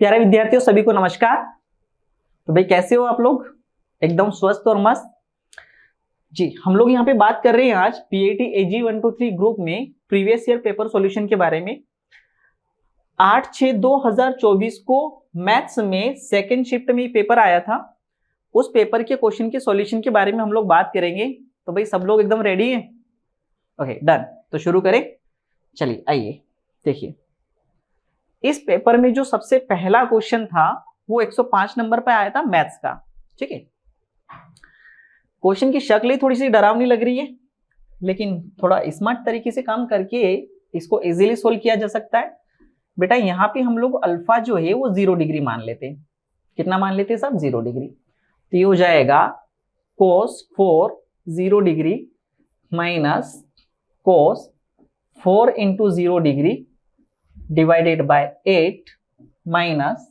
प्यारे विद्यार्थियों सभी को नमस्कार। तो भाई कैसे हो आप लोग? एकदम स्वस्थ और मस्त जी। हम लोग यहाँ पे बात कर रहे हैं आज पीएटी एजी 123 ग्रुप में प्रीवियस ईयर पेपर सॉल्यूशन के बारे में। 8/6/2024 को मैथ्स में सेकेंड शिफ्ट में पेपर आया था। उस पेपर के क्वेश्चन के सॉल्यूशन के बारे में हम लोग बात करेंगे। तो भाई सब लोग एकदम रेडी हैं? Okay done. तो शुरू करें। चलिए आइए देखिए, इस पेपर में जो सबसे पहला क्वेश्चन था वो 105 नंबर पे आया था मैथ्स का। ठीक है, क्वेश्चन की शक्ल ही थोड़ी सी डरावनी लग रही है, लेकिन थोड़ा स्मार्ट तरीके से काम करके इसको इजीली सोल्व किया जा सकता है। बेटा यहाँ पे हम लोग अल्फा जो है वो 0 डिग्री मान लेते हैं। कितना मान लेते हैं सब? 0 डिग्री। तो ये हो जाएगा cos 4 0 degree minus cos 4 into 0 degree divided bye 8 minus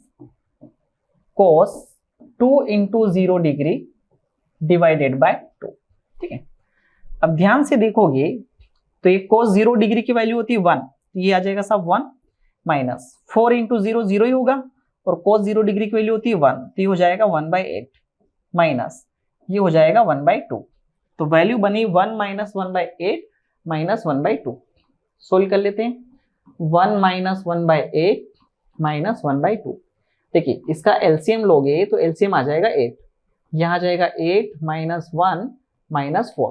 cos 2 into 0 degree divided bye 2। ठीक है, अब ध्यान से देखोगे तो ये cos 0 डिग्री की वैल्यू होती है 1, तो ये आ जाएगा सब 1 माइनस 4 इंटू 0 0 ही होगा, और cos 0 डिग्री की वैल्यू होती है 1, तो ये हो जाएगा 1/8 माइनस ये हो जाएगा 1/2। तो वैल्यू बनी 1 माइनस 1/8 माइनस 1/2। सोल्व कर लेते हैं। 1 माइनस 1/8 माइनस 1/2। देखिए इसका एलसीएम लोगे तो एलसीएम आ जाएगा 8, यहाँ आ जाएगा 8 माइनस 1 माइनस 4,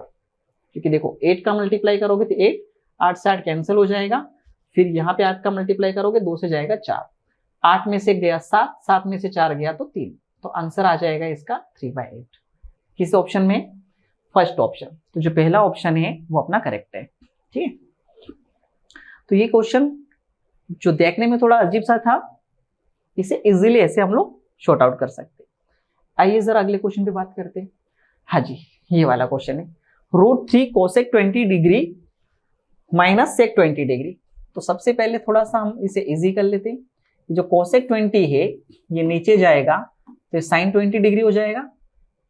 क्योंकि देखो 8 का मल्टीप्लाई करोगे तो 8 8 से 8 कैंसिल हो जाएगा, फिर यहाँ पे 8 का मल्टीप्लाई करोगे 2 से जाएगा 4, 8 में से गया 7, 7 में से 4 गया तो 3, तो आंसर आ जाएगा इसका 3/8। किस ऑप्शन में? First option. तो जो पहला ऑप्शन है वो अपना करेक्ट है। ठीक है, तो ये क्वेश्चन जो देखने में थोड़ा अजीब सा था, इसे इजीली ऐसे हम लोग शॉर्ट आउट कर सकते हैं। आइए जरा अगले क्वेश्चन पे बात करते हैं। हाँ जी, ये वाला क्वेश्चन है √3 cosec 20 degree minus sec 20 degree. तो सबसे पहले थोड़ा सा हम इसे इजी कर लेते हैं। जो कोसेक 20 है ये नीचे जाएगा तो साइन 20 डिग्री हो जाएगा,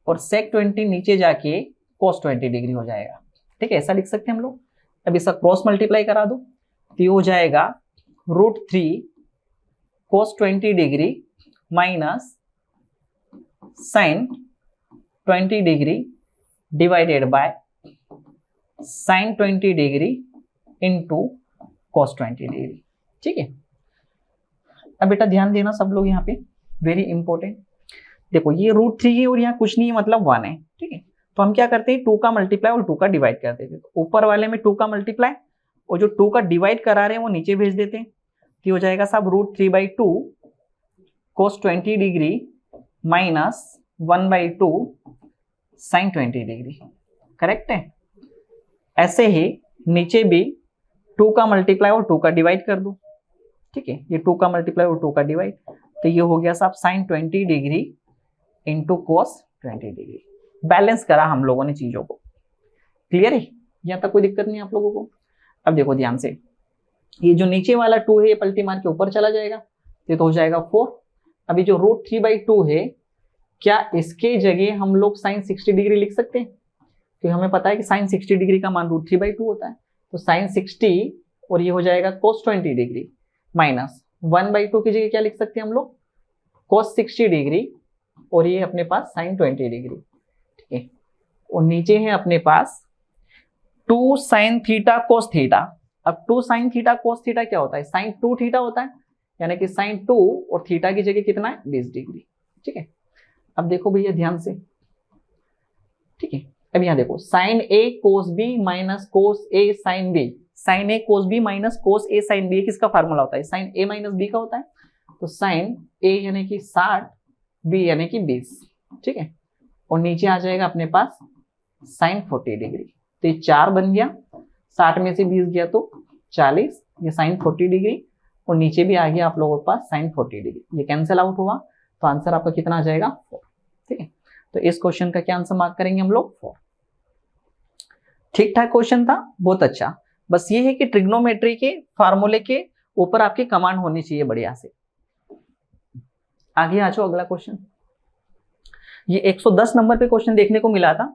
और सेक 20 नीचे जाके कोस 20 डिग्री हो जाएगा। ठीक है, ऐसा लिख सकते हैं हम लोग। अब इसका क्रॉस मल्टीप्लाई करा दो तो ये हो जाएगा √3 cos 20 degree minus sine 20 degree divided by sine 20 degree into cos 20 degree. ठीक है, अब बेटा ध्यान देना सब लोग यहाँ पे, वेरी इंपॉर्टेंट। देखो ये √3 है और यहाँ कुछ नहीं है, मतलब 1 है। ठीक है, तो हम क्या करते हैं 2 का मल्टीप्लाई और 2 का डिवाइड कर देते हैं। तो ऊपर वाले में 2 का मल्टीप्लाई और जो 2 का डिवाइड करा रहे हैं वो नीचे भेज देते हैं। तो हो जाएगा सब √3/2 cos 20 degree minus 1/2 sine 20 degree. Correct है। ऐसे ही नीचे भी 2 का मल्टीप्लाई और 2 का डिवाइड कर दो। ठीक है, ये 2 का मल्टीप्लाई और 2 का डिवाइड, तो ये हो गया सब sine 20 degree into cos 20 degree. Balance करा हम लोगों ने चीजों को। क्लियर है? यहाँ तक कोई दिक्कत नहीं आप लोगों को। अब देखो ध्यान से, ये जो नीचे वाला 2 है ये पलटी मार के ऊपर चला जाएगा, ये तो हो जाएगा 4। अभी जो √3/2 है, क्या इसके जगह हम लोग साइन 60 डिग्री लिख सकते हैं? क्योंकि हमें पता है कि साइन 60 डिग्री का मान √3/2 होता है। तो साइन 60 और ये हो जाएगा cos 20 डिग्री माइनस 1/2 की जगह क्या लिख सकते हैं हम लोग? cos 60 डिग्री, और ये अपने पास साइन 20 डिग्री। ठीक है, और नीचे है अपने पास 2 साइन थीटा cos थीटा। अब 2 साइन थीटा cos थीटा क्या होता है? साइन 2 थीटा होता है, यानी कि साइन 2 और थीटा की जगह कितना है? 20 डिग्री। ठीक है, अब देखो भैया ध्यान से। ठीक है, अब यहाँ देखो sine A cos B minus cos A sine B, sine A cos B minus cos A sine B किसका फार्मूला होता है? साइन A माइनस B का होता है। तो साइन A यानी कि 60, B यानी कि 20। ठीक है, और नीचे आ जाएगा अपने पास साइन 40 डिग्री। तो ये 4 बन गया, 60 में से 20 गया तो 40, ये साइन 40 डिग्री, और नीचे भी आ गया आप लोगों के पास साइन 40 डिग्री। ये कैंसिल आउट हुआ तो आंसर आपका कितना आ जाएगा? 4। ठीक है, तो इस क्वेश्चन का क्या आंसर मार्क करेंगे हम लोग? 4। ठीक ठाक क्वेश्चन था, बहुत अच्छा। बस ये है कि ट्रिग्नोमेट्री के फार्मूले के ऊपर आपकी कमांड होनी चाहिए बढ़िया से। आगे आ जाओ, अगला क्वेश्चन। ये 110 नंबर पे क्वेश्चन देखने को मिला था।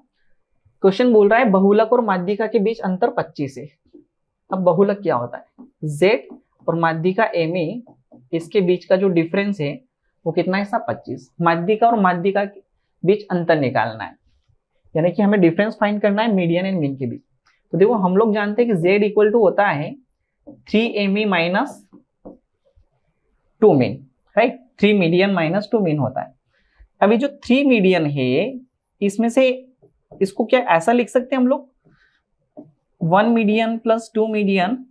क्वेश्चन बोल रहा है बहुलक और माध्यिका के बीच अंतर 25 है। अब बहुलक क्या होता है? Z और माध्यिका ME इसके बीच का जो डिफरेंस है वो कितना है साहब 25। माध्यिका और माध्यिका के बीच अंतर निकालना है, यानी कि हमें डिफरेंस फाइंड करना है मीडियन एंड मीन के बीच। तो देखो हम लोग जानते हैं कि z इक्वल टू होता है 3me minus 2 mean, right. 3 median minus 2 mean होता है। अभी जो 3 मीडियन है इसमें से इसको क्या ऐसा लिख सकते हैं हम लोग 1 median plus 2 median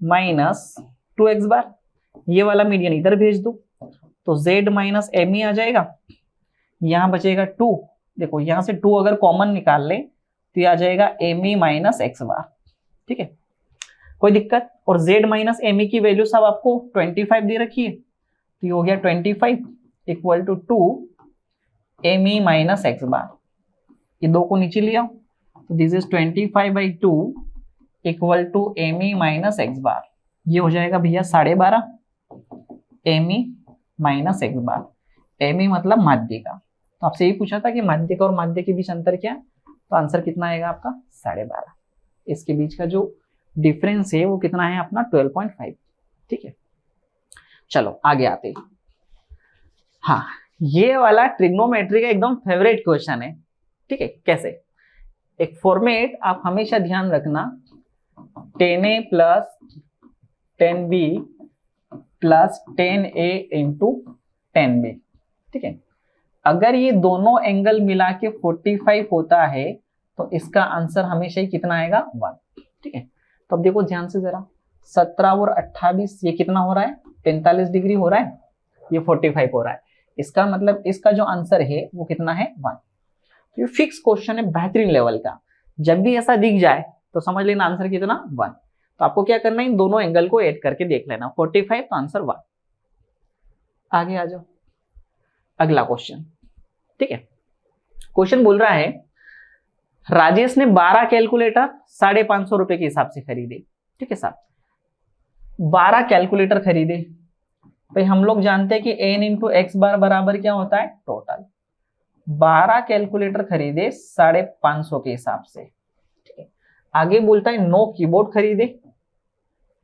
minus 2x बार, ये वाला मीडियन इधर भेज दो तो z माइनस एम आ जाएगा, यहां बचेगा 2। देखो यहां से 2 अगर कॉमन निकाल ले तो ये आ जाएगा एम ई माइनस एक्स बार, ठीक है, कोई दिक्कत। और z माइनस एम ई की वैल्यू सब आपको 25 दे रखी है, तो ये हो गया 25 equal to 2 M E minus X bar. ये दो को नीचे ले आओ तो this is 25/2 equal to M E minus X bar. ये हो जाएगा भैया 12.5 M E minus X bar. M E मतलब माध्यिका, तो आपसे यही पूछा था कि माध्यिका और माध्य के बीच अंतर क्या है, तो आंसर कितना आएगा आपका 12.5। इसके बीच का जो डिफरेंस है वो कितना है अपना 12.5, ठीक है। चलो आगे आते हैं। हाँ, ये वाला ट्रिग्नोमेट्री का एकदम फेवरेट क्वेश्चन है, ठीक है। कैसे, एक फॉर्मेट आप हमेशा ध्यान रखना 10a plus 10b plus 10a into 10b, ठीक है। अगर ये दोनों एंगल मिला के 45 होता है तो इसका आंसर हमेशा ही कितना आएगा 1, ठीक है। तो अब देखो ध्यान से जरा 17 और 28 ये कितना हो रहा है 45 डिग्री हो रहा है, ये 45 हो रहा है। इसका मतलब इसका जो आंसर है वो कितना है 1। तो ये फिक्स क्वेश्चन है बेहतरीन लेवल का, जब भी ऐसा दिख जाए तो समझ लेना आंसर कितना 1। तो आपको क्या करना है इन दोनों एंगल को ऐड करके देख लेना, 45 तो आंसर 1। आगे आ जाओ अगला क्वेश्चन, ठीक है। क्वेश्चन बोल रहा है राजेश ने 12 कैलकुलेटर 550 रुपए के हिसाब से खरीदे, ठीक है साहब। 12 कैलकुलेटर खरीदे, भाई हम लोग जानते हैं कि n इंटू एक्स बार बराबर क्या होता है टोटल। 12 कैलकुलेटर खरीदे 550 के हिसाब से, ठीक है। आगे बोलता है 9 कीबोर्ड खरीदे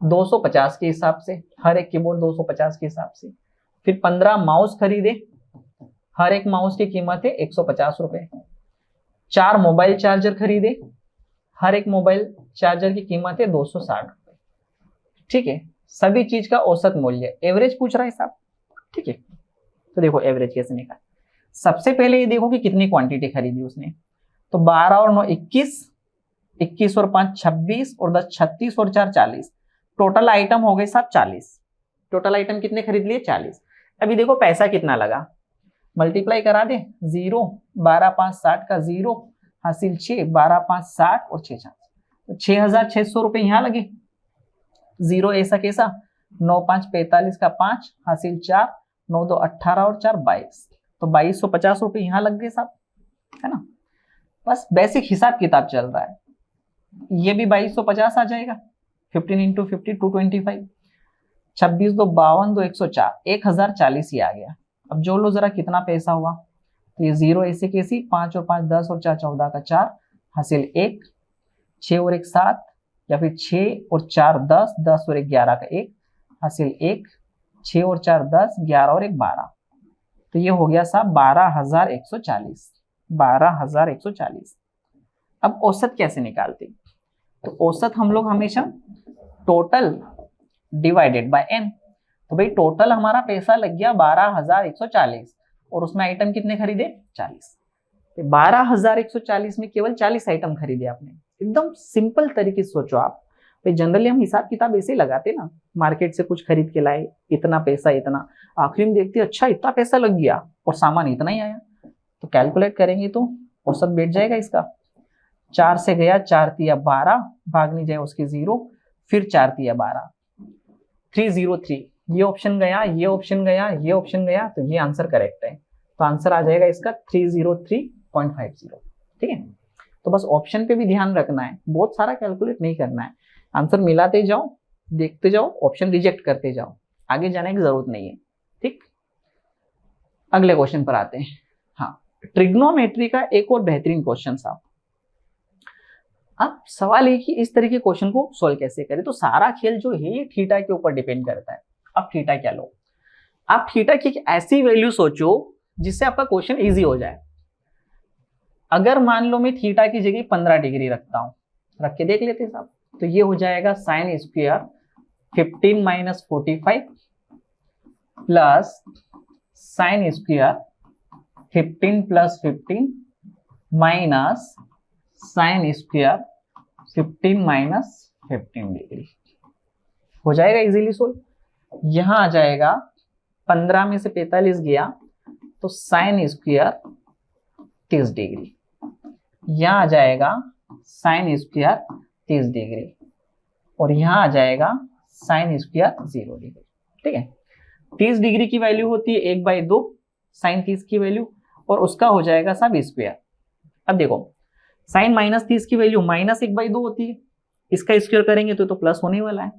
250 के हिसाब से, हर एक कीबोर्ड 250 के हिसाब से। फिर 15 माउस खरीदे, हर एक माउस की कीमत है 150 रुपए। 4 मोबाइल चार्जर खरीदे, हर एक मोबाइल चार्जर की कीमत है 260 रुपए, ठीक है। सभी चीज का औसत मूल्य एवरेज पूछ रहा है साहब, ठीक है। तो देखो एवरेज कैसे निकाल, सबसे पहले ये देखो कि कितनी क्वांटिटी खरीदी उसने, तो 12 और 9 21, 21 और 5 26 और 10 36 और 4 40, टोटल आइटम हो गए साहब 40। टोटल आइटम कितने खरीद लिए 40। अभी देखो पैसा कितना लगा, मल्टीप्लाई करा दे, 0 12 5 60 का 0 हासिल 6 12 5 60 और 6 4, तो 6600 रुपए यहाँ लगे। 0 ऐसा कैसा, 9 5 45 का 5 हासिल 4 9 2 18 और 4 22, तो 2250 रुपए यहाँ लग गए साहब, है ना। बस बेसिक हिसाब किताब चल रहा है, ये भी 2250 आ जाएगा। 15 इंटू 50 225, 26 2 52 2 104, 1040 ही आ गया। अब जो लो जरा कितना पैसा हुआ, तो ये 0 ऐसे कैसी, 5 और 5 10 और 4 14 का 4 हासिल 1, 6 और 1 7, या फिर 6 और 4 10, 10 और 1 11 का 1 हासिल 1, 6 और 4 10, 11 और 1 12, तो ये हो गया साहब 12140। 12140। अब औसत कैसे निकालते, तो औसत हम लोग हमेशा टोटल डिवाइडेड बाय n, तो भाई टोटल हमारा पैसा लग गया 12140 और उसमें आइटम कितने खरीदे 40। 12140 में केवल 40 आइटम खरीदे आपने। एकदम सिंपल तरीके से सोचो आप, भाई जनरली हम हिसाब किताब ऐसे ही लगाते ना, मार्केट से कुछ खरीद के लाए, इतना पैसा इतना, आखिरी में देखते अच्छा इतना पैसा लग गया और सामान इतना ही आया, तो कैलकुलेट करेंगे तो औसत बैठ जाएगा इसका। 4 से गया 4 तिया 12, भाग नहीं जाए उसके 0, फिर 4 तिया 12, 303, ये ऑप्शन गया, ये ऑप्शन गया, ये ऑप्शन गया, तो ये आंसर करेक्ट है। तो आंसर आ जाएगा इसका 303.50, ठीक है। तो बस ऑप्शन पे भी ध्यान रखना है, बहुत सारा कैलकुलेट नहीं करना है, आंसर मिलाते जाओ, देखते जाओ, ऑप्शन रिजेक्ट करते जाओ, आगे जाने की जरूरत नहीं है, ठीक। अगले क्वेश्चन पर आते हैं। हाँ, ट्रिग्नोमेट्री का एक और बेहतरीन क्वेश्चन साहब। अब सवाल है कि इस तरह के क्वेश्चन को सोल्व कैसे करें, तो सारा खेल जो है ये थीटा के ऊपर डिपेंड करता है। अब थीटा क्या लो, आप थीटा की एक ऐसी वैल्यू सोचो जिससे आपका क्वेश्चन इजी हो जाए। अगर मान लो मैं थीटा की जगह 15 डिग्री रखता हूं, रख के देख लेते साहब, तो ये हो जाएगा sign square 15 minus 45 plus sign square 15 plus 15 minus sine square 15 minus 15 degree. हो जाएगा इजीली सोल्व। यहां आ जाएगा 15 में से 45 गया तो साइन स्क्वायर 30 डिग्री, यहां आ जाएगा साइन स्क्वायर 30 डिग्री और यहां आ जाएगा साइन स्क्वायर 0 डिग्री। ठीक है, 30 डिग्री की वैल्यू होती है 1/2 साइन 30 की वैल्यू और उसका हो जाएगा सब स्क्वायर। अब देखो साइन माइनस 30 की वैल्यू माइनस 1/2 होती है, इसका स्क्वायर करेंगे तो प्लस होने वाला है,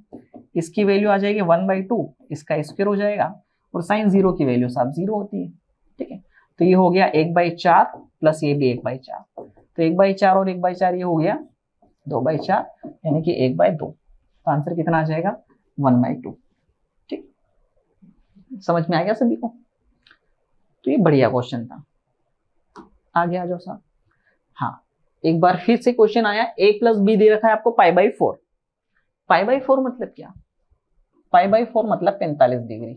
इसकी वैल्यू आ जाएगी 1/2, इसका स्क्वायर हो जाएगा और साइन 0 की वैल्यू सब 0 होती है। ठीक है, तो ये हो गया 1/4 प्लस ये भी 1/4, तो 1/4 और 1/4 ये हो गया 2/4 यानी कि 1/2, तो आंसर कितना आ जाएगा 1/2। ठीक, समझ में आ गया सभी को? तो ये बढ़िया क्वेश्चन था। आगे आ जाओ साहब। हाँ, एक बार फिर से क्वेश्चन आया, a प्लस बी दे रखा है आपको π/4। π/4 मतलब क्या? π/4 मतलब 45 डिग्री।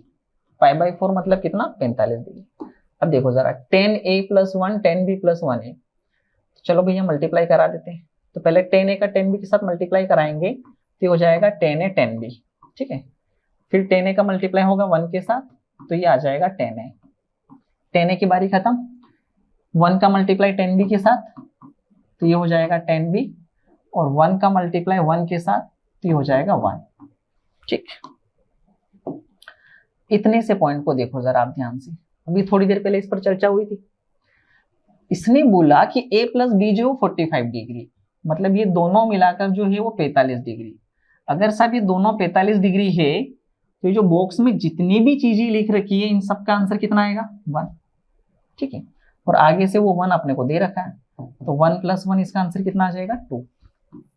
π/4 मतलब कितना? 45 डिग्री। अब देखो जरा 10a + 1 10b + 1a, तो चलो भैया मल्टीप्लाई करा देते हैं। तो पहले 10a का 10b के साथ मल्टीप्लाई कराएंगे तो हो जाएगा 10a 10b। ठीक है, फिर 10a का मल्टीप्लाई होगा 1 के साथ तो ये आ जाएगा 10a। 10a की बारी खत्म, 1 का मल्टीप्लाई 10b के साथ तो ये हो जाएगा 10b और 1 का मल्टीप्लाई 1 के साथ तो ये हो जाएगा 1। ठीक, इतने से पॉइंट को देखो जरा आप ध्यान से, अभी थोड़ी देर पहले इस पर चर्चा हुई थी। इसने बोला कि a प्लस बी जो 45 डिग्री, मतलब ये दोनों मिलाकर जो है वो 45 डिग्री। अगर साहब ये दोनों 45 डिग्री है तो ये जो बॉक्स में जितनी भी चीजें लिख रखी है इन सब का आंसर कितना आएगा 1। ठीक है, और आगे से वो 1 अपने को दे रखा है तो 1 + 1 इसका आंसर कितना आ जाएगा 2।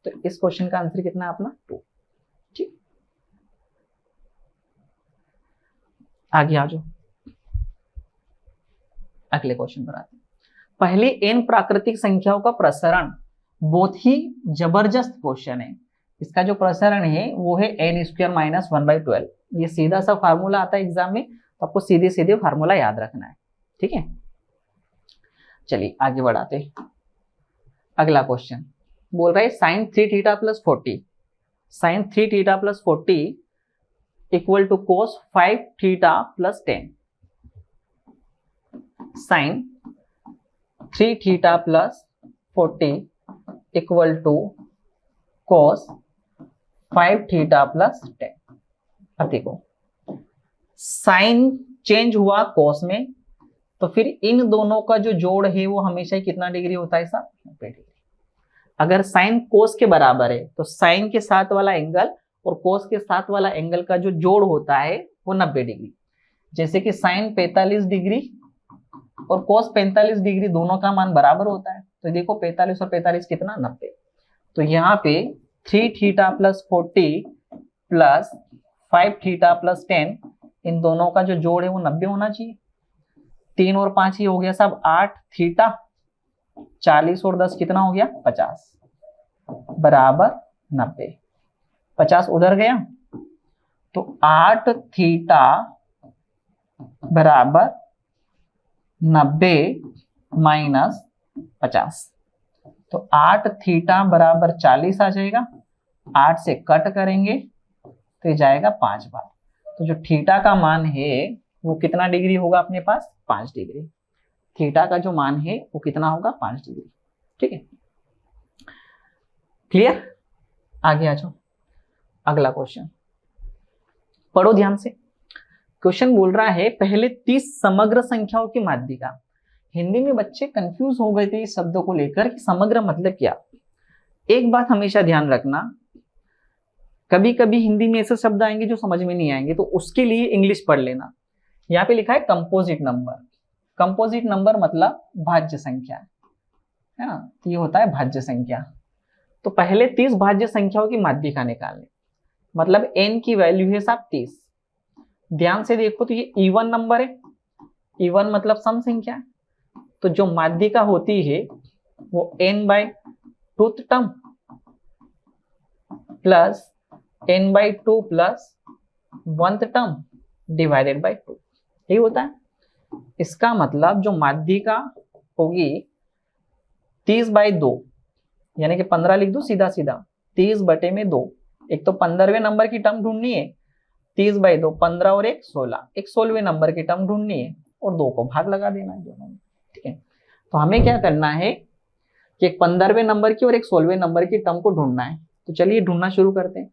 तो इस क्वेश्चन का आंसर कितना है अपना 2। ठीक, आगे आ जाओ, अगले क्वेश्चन पर आते हैं। पहले n प्राकृतिक संख्याओं का प्रसरण बहुत ही जबरदस्त क्वेश्चन है। इसका जो प्रसरण है वो है n² - 1/12। ये सीधा सा फार्मूला आता है एग्जाम में, तो आपको सीधे सीधे फार्मूला याद रखना है। ठीक है, चलिए आगे बढ़ाते हैं। अगला क्वेश्चन बोल रहा है sin 3θ + 40, sin 3θ + 40 = cos 5θ + 10। sin 3θ + 40 = cos 5θ + 10। अब देखो साइन चेंज हुआ कॉस में, तो फिर इन दोनों का जो जोड़ है वो हमेशा ही कितना डिग्री होता है साहब 90 डिग्री। अगर साइन कोस के बराबर है तो साइन के साथ वाला एंगल और कोस के साथ वाला एंगल का जो जोड़ होता है वो 90 डिग्री। जैसे कि साइन 45 डिग्री और कोस 45 डिग्री दोनों का मान बराबर होता है, तो देखो 45 और 45 कितना 90। तो यहाँ पे 3θ + 40 प्लस 5θ + 10 इन दोनों का जो जोड़ है वो 90 होना चाहिए। 3 और 5 ही हो गया सब 8θ, 40 और 10 कितना हो गया 50 बराबर 90। 50 उधर गया तो 8θ बराबर 90 माइनस 50, तो 8θ बराबर 40 आ जाएगा। 8 से कट करेंगे तो ये जाएगा 5 बार। तो जो थीटा का मान है वो कितना डिग्री होगा अपने पास 5 डिग्री। थीटा का जो मान है वो कितना होगा 5 डिग्री। ठीक है, क्लियर? आगे आ जाओ, अगला क्वेश्चन पढ़ो ध्यान से। क्वेश्चन बोल रहा है पहले 30 समग्र संख्याओं की माध्यिका। हिंदी में बच्चे कंफ्यूज हो गए थे इस शब्दों को लेकर कि समग्र मतलब क्या। एक बात हमेशा ध्यान रखना, कभी कभी हिंदी में ऐसे शब्द आएंगे जो समझ में नहीं आएंगे, तो उसके लिए इंग्लिश पढ़ लेना। यहाँ पे लिखा है कंपोजिट नंबर। कंपोजिट नंबर मतलब भाज्य संख्या है ना, तो ये होता है भाज्य संख्या। तो पहले 30 भाज्य संख्याओं की माध्यिका निकालने, मतलब n की वैल्यू है साहब 30, ध्यान से देखो तो ये इवन नंबर है, इवन मतलब सम संख्या है, तो जो माध्यिका होती है वो n/2 term plus n/2 plus 1th term divided by 2, यही होता है। इसका मतलब जो माध्यिका होगी 30/2, यानी कि 15 लिख दो सीधा सीधा, 30/2। एक तो 15वें नंबर की टर्म ढूंढनी है, 30/2 15 और 1 16, एक 16वें नंबर की टर्म ढूंढनी है और 2 को भाग लगा देना है दोनों में, ठीक है। तो हमें क्या करना है कि एक 15वें नंबर की और एक 16वें नंबर की टर्म को ढूंढना है। तो चलिए ढूंढना शुरू करते हैं।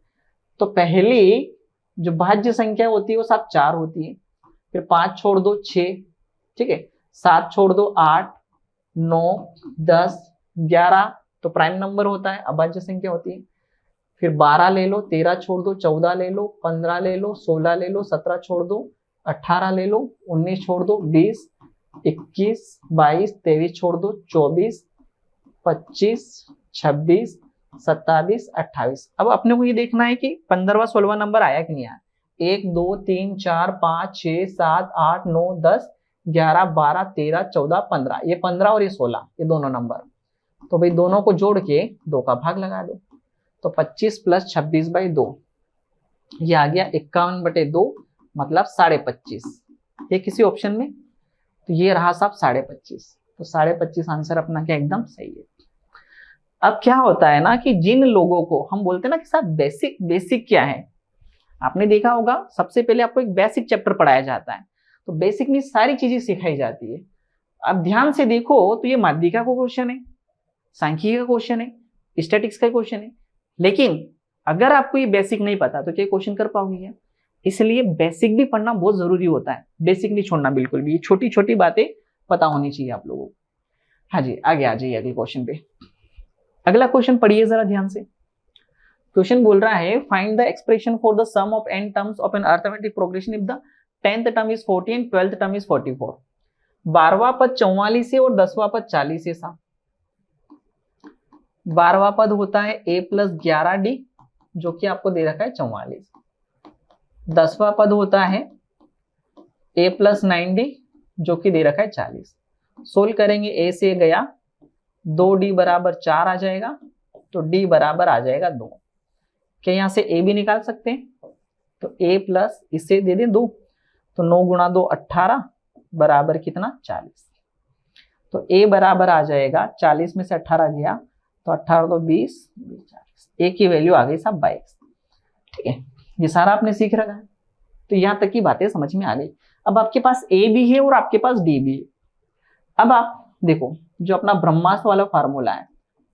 तो पहली जो भाज्य संख्या होती है वो सब 4 होती है, फिर 5 छोड़ दो 6, ठीक है, 7 छोड़ दो 8, 9, 10, 11 तो प्राइम नंबर होता है, अभाज्य संख्या होती है। फिर 12 ले लो, 13 छोड़ दो 14 ले लो, 15 ले लो, 16 ले लो, 17 छोड़ दो 18 ले लो, 19 छोड़ दो 20, 21, 22, 23 छोड़ दो 24, 25, 26, 27, 28। अब अपने को ये देखना है कि 15वां 16वां नंबर आया कि नहीं आया। 1 2 3 4 5 6 7 8 9 10 11 12 13 14 15, ये 15 और ये 16, ये दोनों नंबर। तो भाई दोनों को जोड़ के 2 का भाग लगा दो, तो 25 प्लस 26/2, ये आ गया 51/2 मतलब 25.5। ये किसी ऑप्शन में, तो ये रहा साहब 25.5, तो 25.5 आंसर अपना क्या एकदम सही है। अब क्या होता है ना कि जिन लोगों को हम बोलते हैं ना कि साहब बेसिक क्या है, आपने देखा होगा सबसे पहले आपको एक बेसिक चैप्टर पढ़ाया जाता है, तो बेसिक में सारी चीजें सिखाई जाती है। अब ध्यान से देखो तो ये माध्यिका का क्वेश्चन है, सांख्यिकी का क्वेश्चन है, स्टैटिक्स का क्वेश्चन है, लेकिन अगर आपको ये बेसिक नहीं पता तो क्या क्वेश्चन कर पाओगे क्या? इसलिए बेसिक भी पढ़ना बहुत जरूरी होता है, बेसिक नहीं छोड़ना बिल्कुल भी, छोटी छोटी बातें पता होनी चाहिए आप लोगों को। हाँ जी, आगे आ जाइए अगले क्वेश्चन पे। अगला क्वेश्चन पढ़िए जरा ध्यान से। क्वेश्चन बोल रहा है find the expression for the sum of n terms of an arithmetic progression if the 10th term is 40 and 12th term is 44। 12वां पद 44 है और 10वां पद 40 है साहब। 12वां पद होता है a प्लस 11d जो कि आपको दे रखा है 44। 10वां पद होता है a प्लस 9d जो कि दे रखा है 40। सोल्व करेंगे, a से गया 2d बराबर 4 आ जाएगा, तो d बराबर आ जाएगा 2। क्या यहाँ से a भी निकाल सकते हैं? तो a प्लस इसे दे दें 2, तो 9 गुणा 2 18 बराबर कितना 40। तो a बराबर आ जाएगा 40 में से 18 गया तो 18 तो 20, 40, a की वैल्यू आ गई साहब 22। ठीक है, ये सारा आपने सीख रखा है, तो यहाँ तक की बातें समझ में आ गई। अब आपके पास a भी है और आपके पास d भी है। अब आप देखो जो अपना ब्रह्मास्त्र वाला फार्मूला है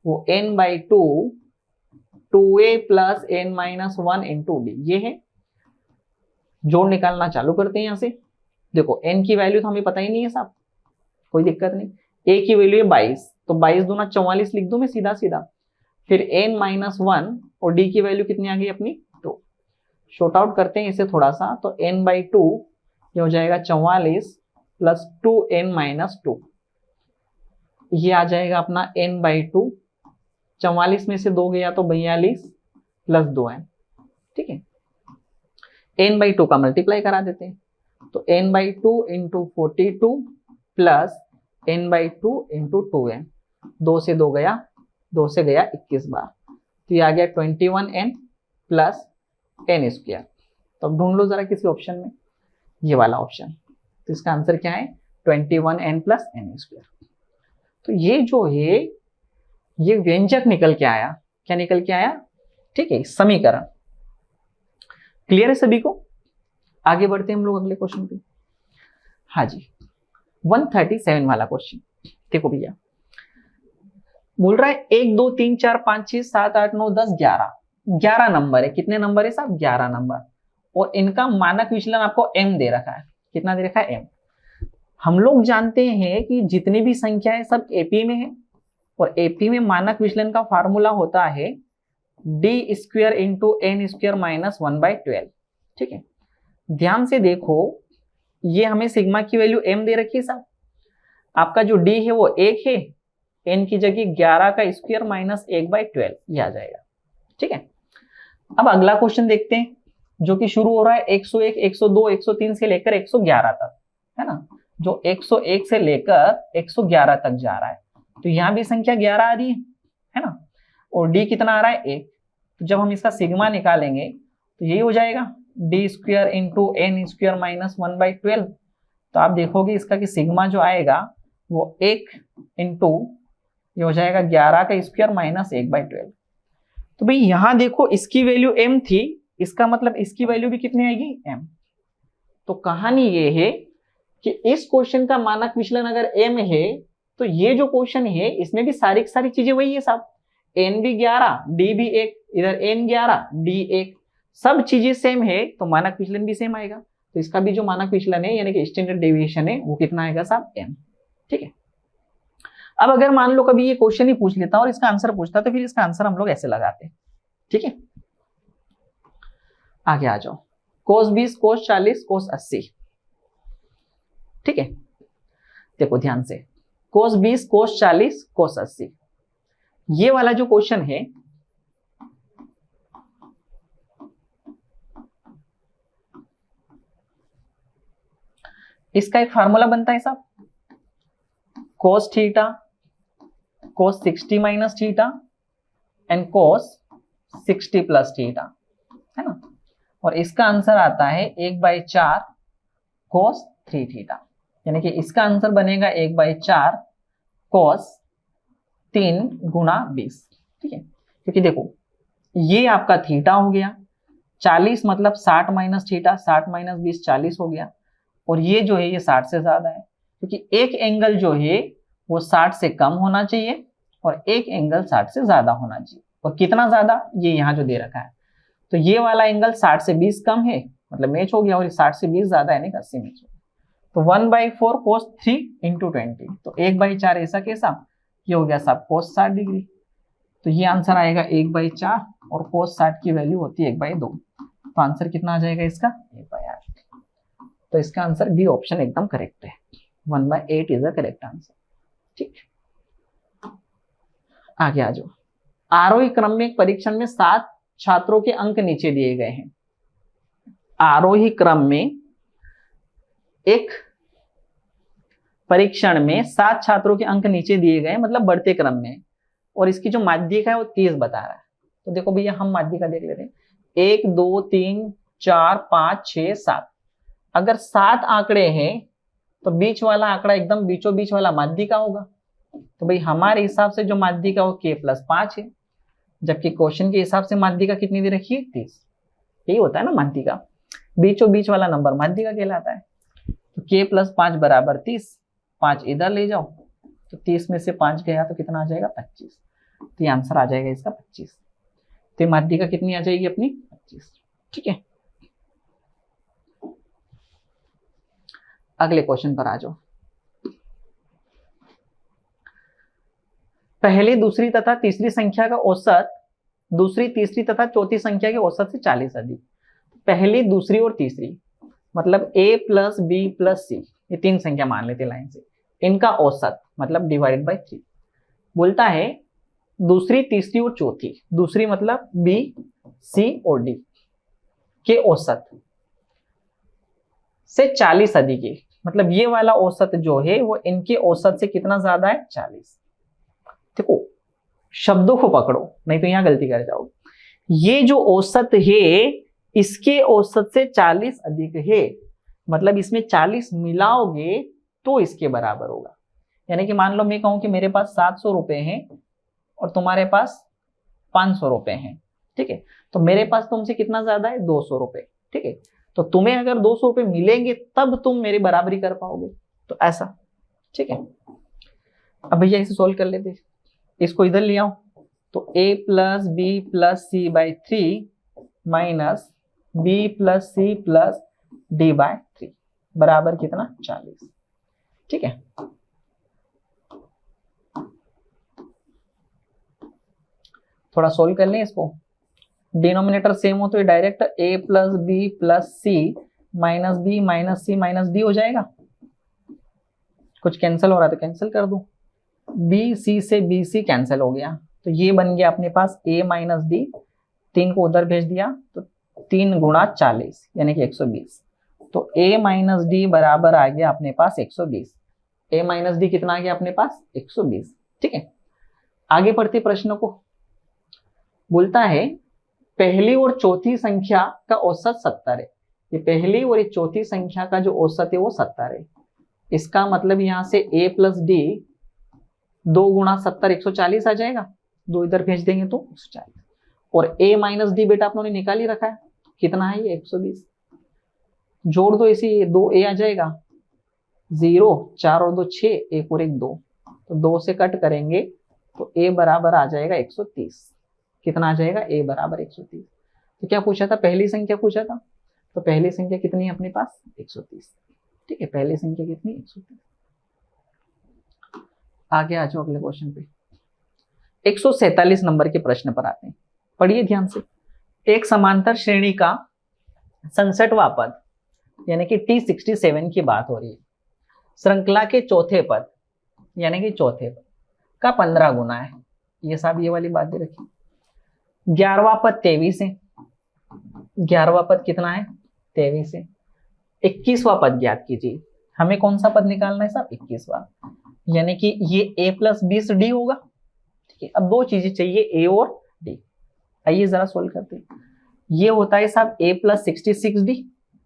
वो n/2 2a plus n-1 into D, ये है। जोड़ निकालना चालू करते हैं। यहाँ से देखो n की वैल्यू तो हमें पता ही नहीं है साहब, कोई दिक्कत नहीं। a की वैल्यू है 22, तो 22 दूना 44 लिख दूं मैं सीधा सीधा। फिर n-1 और d की वैल्यू कितनी आ गई अपनी 2। शॉर्ट आउट करते हैं इसे थोड़ा सा, तो n/2 ये हो जाएगा 44 प्लस 2n-2, ये आ जाएगा अपना n/2। 44 में से 2 गया तो 42 प्लस 2n। ठीक है, n/2 का मल्टीप्लाई करा देते हैं, तो n/2 into 42 plus n/2 into 2n। 2 से 2 गया, 2 से गया 21 बार, तो ये आ गया 21n प्लस n स्क्वायर। तो अब ढूंढ लो जरा किसी ऑप्शन में, ये वाला ऑप्शन, तो इसका आंसर क्या है 21n प्लस n स्क्वायर। तो ये जो है ये व्यंजक निकल के आया, क्या निकल के आया? ठीक है, समीकरण। क्लियर है सभी को? आगे बढ़ते हैं हम लोग अगले क्वेश्चन पे। हाँ जी, 137 वाला क्वेश्चन देखो भैया, बोल रहा है 1 2 3 4 5 6 7 8 9 10 11, 11 नंबर है। कितने नंबर है साहब? 11 नंबर, और इनका मानक विचलन आपको m दे रखा है। कितना दे रखा है? m। हम लोग जानते हैं कि जितनी भी संख्या है सब एपी में है, और एपी में मानक विचलन का फार्मूला होता है d square into n square minus 1/12। ठीक है, ध्यान से देखो ये हमें सिग्मा की वैल्यू m दे रखी है साहब। आपका जो d है वो 1 है, n की जगह 11 का स्क्वायर माइनस 1/12 ये आ जाएगा। ठीक है, अब अगला क्वेश्चन देखते हैं। जो कि शुरू हो रहा है 101, 102, 103 से लेकर 111 तक, है ना, जो 101 से लेकर 111 तक जा रहा है। तो यहाँ भी संख्या 11 आ रही है ना, और डी कितना आ रहा है 1। तो जब हम इसका सिग्मा निकालेंगे तो यही हो जाएगा D square into N square minus 1/12। तो आप देखोगे इसका कि सिग्मा जो आएगा वो 1 इंटू ये हो जाएगा 11 का स्क्वायर माइनस 1/12। तो भाई यहां देखो इसकी वैल्यू m थी, इसका मतलब इसकी वैल्यू भी कितनी आएगी m। तो कहानी ये है कि इस क्वेश्चन का मानक विचलन अगर m है तो ये जो क्वेश्चन है इसमें भी सारी चीजें वही है साहब, n भी 11 d भी 1, इधर n 11 d 1, सब चीजें सेम है तो मानक विचलन भी सेम आएगा। तो इसका भी जो मानक विचलन है यानी कि स्टैंडर्ड डेविएशन है वो कितना आएगा साहब m। ठीक है, अब अगर मान लो कभी ये क्वेश्चन ही पूछ लेता और इसका आंसर पूछता तो फिर इसका आंसर हम लोग ऐसे लगाते। ठीक है, आगे आ जाओ, cos 20, cos 40, cos 80। ठीक है, देखो ध्यान से, cos 20, cos 40, cos 80, ये वाला जो क्वेश्चन है इसका एक फार्मूला बनता है साहब, cos theta, cos 60 minus theta and cos 60 plus theta, है ना, और इसका आंसर आता है 1/4 cos 3 थीटा, यानी कि इसका आंसर बनेगा 1/4 cos 3 गुणा 20। ठीक है, क्योंकि देखो ये आपका थीटा हो गया, 40 मतलब 60 माइनस थीटा, 60 माइनस 20 40 हो गया, और ये जो है ये 60 से ज्यादा है, क्योंकि एक एंगल जो है वो 60 से कम होना चाहिए और एक एंगल 60 से ज्यादा होना चाहिए। और कितना ज्यादा, ये यहाँ जो दे रखा है, तो ये वाला एंगल 60 से 20 कम है मतलब मैच हो गया, और 60 से 20 ज्यादा यानी 80 मैच हो गया। तो 1/4 cos 3 इंटू 20, तो 1/4 ऐसा कैसा, ये हो गया साहब cos 60 डिग्री। तो ये आंसर आएगा 1/4 और cos 60 की वैल्यू होती है 1/2, तो आंसर कितना आ जाएगा इसका 1/8। तो इसका आंसर डी ऑप्शन एकदम करेक्ट है, 1/8 इज द करेक्ट आंसर। ठीक, आगे आ जाओ, आरोही क्रम में एक परीक्षण में 7 छात्रों के अंक नीचे दिए गए हैं। आरोही क्रम में एक परीक्षण में 7 छात्रों के अंक नीचे दिए गए, मतलब बढ़ते क्रम में, और इसकी जो माध्यिका है वो 30 बता रहा है। तो देखो भैया हम माध्यिका देख लेते हैं, 1 2 3 4 5 6 7, अगर 7 आंकड़े हैं तो बीच वाला आंकड़ा एकदम बीचों बीच वाला माध्यिका होगा। तो भाई हमारे हिसाब से जो माध्यिका वो k+5 है, जबकि क्वेश्चन के हिसाब से माध्यिका कितनी दे रखी है 30। यही होता है ना माध्यिका, बीचों बीच वाला नंबर माध्यिका कहलाता है। तो k+5 बराबर 30, 5 इधर ले जाओ तो 30 में से 5 गया तो कितना आ जाएगा 25, तो ये आंसर आ जाएगा इसका 25। तो ये माध्यिका कितनी आ जाएगी अपनी 25। ठीक है, अगले क्वेश्चन पर आ जाओ, पहली दूसरी तथा तीसरी संख्या का औसत दूसरी तीसरी तथा चौथी संख्या के औसत से 40 अधिक। पहली दूसरी और तीसरी मतलब a plus b plus c, ये 3 संख्या मान लेते लाइन से, इनका औसत मतलब डिवाइडेड बाय 3। बोलता है दूसरी तीसरी और चौथी, दूसरी मतलब b c और d के औसत से 40 अधिक है, मतलब ये वाला औसत जो है वो इनके औसत से कितना ज्यादा है 40। देखो शब्दों को पकड़ो नहीं तो यहां गलती कर जाओगे। ये जो औसत है इसके औसत से 40 अधिक है, मतलब इसमें 40 मिलाओगे तो इसके बराबर होगा। यानी कि मान लो मैं कहूं कि मेरे पास 700 रुपए हैं और तुम्हारे पास 500 रुपए हैं, ठीक है, तो मेरे पास तुमसे कितना ज्यादा है 200 रुपए। ठीक है, तो तुम्हें अगर 200 रुपए मिलेंगे तब तुम मेरी बराबरी कर पाओगे, तो ऐसा। ठीक है, अब भैया इसे सोल्व कर लेते, इसको इधर ले आओ, तो a plus B plus C by 3 minus B plus C plus D by 3 बराबर कितना 40। ठीक है, थोड़ा सोल्व कर लें इसको, डिनोमिनेटर सेम हो तो ये direct a plus B plus C minus B minus C minus D हो जाएगा। कुछ कैंसिल हो रहा है तो कैंसिल कर दूं, बी सी से बी सी कैंसिल हो गया, तो ये बन गया अपने पास a माइनस डी, 3 को उधर भेज दिया तो 3 गुणा 40 यानी कि 120। तो a माइनस डी बराबर आ गया अपने पास 120। a माइनस डी कितना आ गया अपने पास 120। ठीक है, आगे बढ़ते प्रश्न को। बोलता है पहली और चौथी संख्या का औसत 70 है। ये पहली और ये चौथी संख्या का जो औसत है वो 70 है। इसका मतलब यहां से a प्लस डी 2 गुणा 70 140 आ जाएगा। 2 इधर भेज देंगे तो 140। और a माइनस डी बेटा अपनों ने निकाल ही रखा है, कितना है ये 120। जोड़ दो इसी, 2a आ जाएगा 0, 4 और 2 6, 1 और 1 2, तो 2 से कट करेंगे तो a बराबर आ जाएगा 130। कितना आ जाएगा a बराबर 130। तो क्या पूछा था, पहली संख्या पूछा था, तो पहली संख्या कितनी है अपने पास 130। ठीक है, पहली संख्या कितनी 130। आगे आ जाओ अगले क्वेश्चन पे। 147 नंबर के प्रश्न पर आते हैं, पढ़िए ध्यान से। एक समांतर श्रेणी का 67वां पद यानी कि T67 की बात हो रही है। श्रृंखला के चौथे पद यानी कि चौथे पद का 15 गुना है। ये साहब ये वाली बात दे रखी। 11वां पद 23 है। 11वां पद कितना है 23 है। 21वां पद ज्ञात कीजिए। हमें कौन सा पद निकालना है साहब 21वां, यानी कि ये a प्लस 20d होगा। ठीक है, अब दो चीजें चाहिए a और d। आइए जरा सोल्व करते हैं। ये होता है साहब a प्लस 66d,